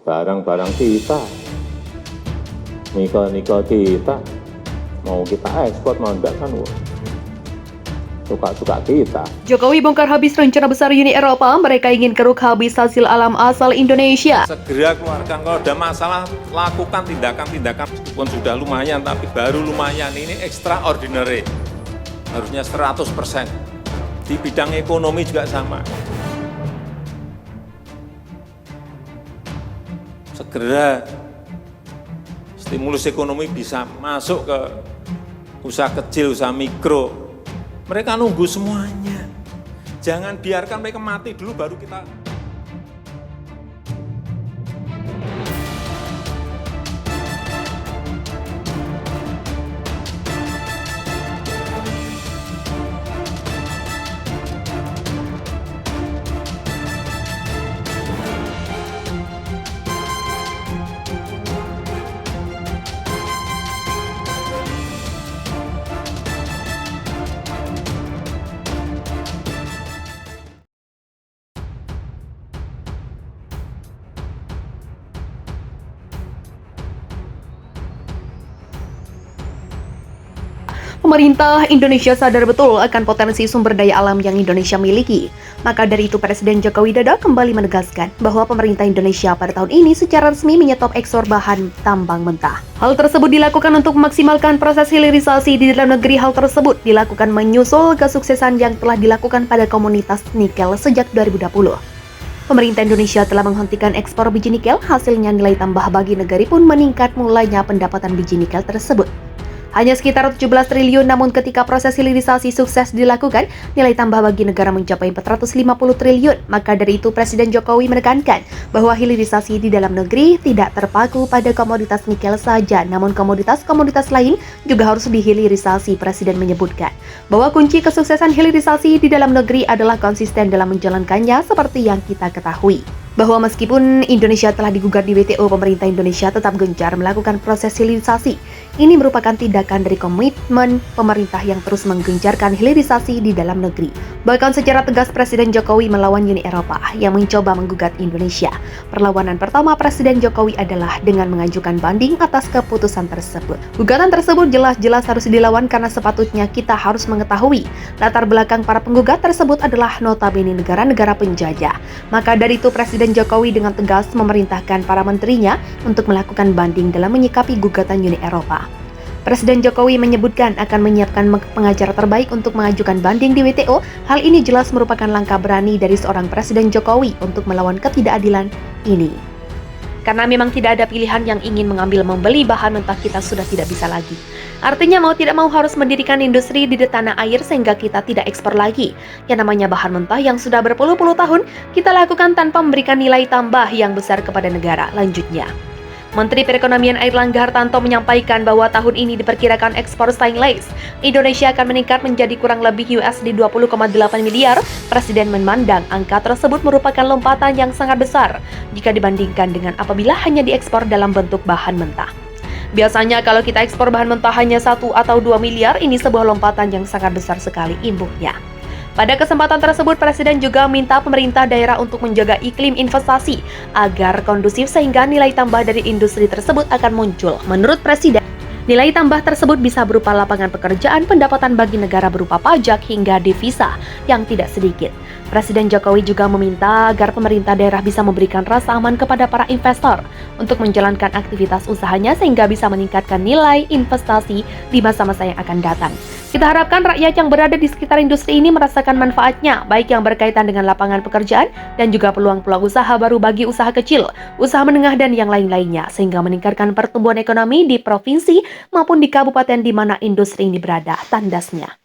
barang-barang kita, nikel-nikel kita, mau kita ekspor mau enggak kan, suka-suka kita. Jokowi bongkar habis rencana besar Uni Eropa, mereka ingin keruk habis hasil alam asal Indonesia. Segera keluarkan, kalau ada masalah lakukan tindakan-tindakan, meskipun sudah lumayan tapi baru lumayan, ini extraordinary, harusnya 100%. Di bidang ekonomi juga sama. Segera stimulus ekonomi bisa masuk ke usaha kecil, usaha mikro. Mereka nunggu semuanya. Jangan biarkan mereka mati dulu baru kita. Pemerintah Indonesia sadar betul akan potensi sumber daya alam yang Indonesia miliki. Maka dari itu Presiden Joko Widodo kembali menegaskan bahwa pemerintah Indonesia pada tahun ini secara resmi menyetop ekspor bahan tambang mentah. Hal tersebut dilakukan untuk memaksimalkan proses hilirisasi di dalam negeri. Hal tersebut dilakukan menyusul kesuksesan yang telah dilakukan pada komunitas nikel sejak 2020. Pemerintah Indonesia telah menghentikan ekspor biji nikel, hasilnya nilai tambah bagi negara pun meningkat mulainya pendapatan biji nikel tersebut. Hanya sekitar 17 triliun, namun ketika proses hilirisasi sukses dilakukan, nilai tambah bagi negara mencapai 450 triliun. Maka dari itu Presiden Jokowi menekankan bahwa hilirisasi di dalam negeri tidak terpaku pada komoditas nikel saja, namun komoditas-komoditas lain juga harus dihilirisasi. Presiden menyebutkan bahwa kunci kesuksesan hilirisasi di dalam negeri adalah konsisten dalam menjalankannya seperti yang kita ketahui. Bahwa meskipun Indonesia telah digugat di WTO, pemerintah Indonesia tetap gencar melakukan proses hilirisasi. Ini merupakan tindakan dari komitmen pemerintah yang terus menggencarkan hilirisasi di dalam negeri. Bahkan secara tegas Presiden Jokowi melawan Uni Eropa yang mencoba menggugat Indonesia. Perlawanan pertama Presiden Jokowi adalah dengan mengajukan banding atas keputusan tersebut. Gugatan tersebut jelas-jelas harus dilawan karena sepatutnya kita harus mengetahui latar belakang para penggugat tersebut adalah notabene negara-negara penjajah. Maka dari itu Presiden Jokowi dengan tegas memerintahkan para menterinya untuk melakukan banding dalam menyikapi gugatan Uni Eropa. Presiden Jokowi menyebutkan akan menyiapkan pengacara terbaik untuk mengajukan banding di WTO. Hal ini jelas merupakan langkah berani dari seorang Presiden Jokowi untuk melawan ketidakadilan ini. Karena memang tidak ada pilihan, yang ingin mengambil membeli bahan mentah kita sudah tidak bisa lagi. Artinya mau tidak mau harus mendirikan industri di tanah air sehingga kita tidak ekspor lagi. Yang namanya bahan mentah yang sudah berpuluh-puluh tahun kita lakukan tanpa memberikan nilai tambah yang besar kepada negara. Lanjutnya, Menteri Perekonomian Airlangga Hartarto menyampaikan bahwa tahun ini diperkirakan ekspor stainless Indonesia akan meningkat menjadi kurang lebih USD 20,8 miliar. Presiden memandang angka tersebut merupakan lompatan yang sangat besar jika dibandingkan dengan apabila hanya diekspor dalam bentuk bahan mentah. Biasanya kalau kita ekspor bahan mentah hanya 1 atau 2 miliar, ini sebuah lompatan yang sangat besar sekali imbuhnya. Pada kesempatan tersebut, Presiden juga meminta pemerintah daerah untuk menjaga iklim investasi agar kondusif sehingga nilai tambah dari industri tersebut akan muncul. Menurut Presiden, nilai tambah tersebut bisa berupa lapangan pekerjaan, pendapatan bagi negara berupa pajak, hingga devisa yang tidak sedikit. Presiden Jokowi juga meminta agar pemerintah daerah bisa memberikan rasa aman kepada para investor untuk menjalankan aktivitas usahanya sehingga bisa meningkatkan nilai investasi di masa-masa yang akan datang. Kita harapkan rakyat yang berada di sekitar industri ini merasakan manfaatnya, baik yang berkaitan dengan lapangan pekerjaan dan juga peluang-peluang usaha baru bagi usaha kecil, usaha menengah dan yang lain-lainnya, sehingga meningkatkan pertumbuhan ekonomi di provinsi maupun di kabupaten di mana industri ini berada, tandasnya.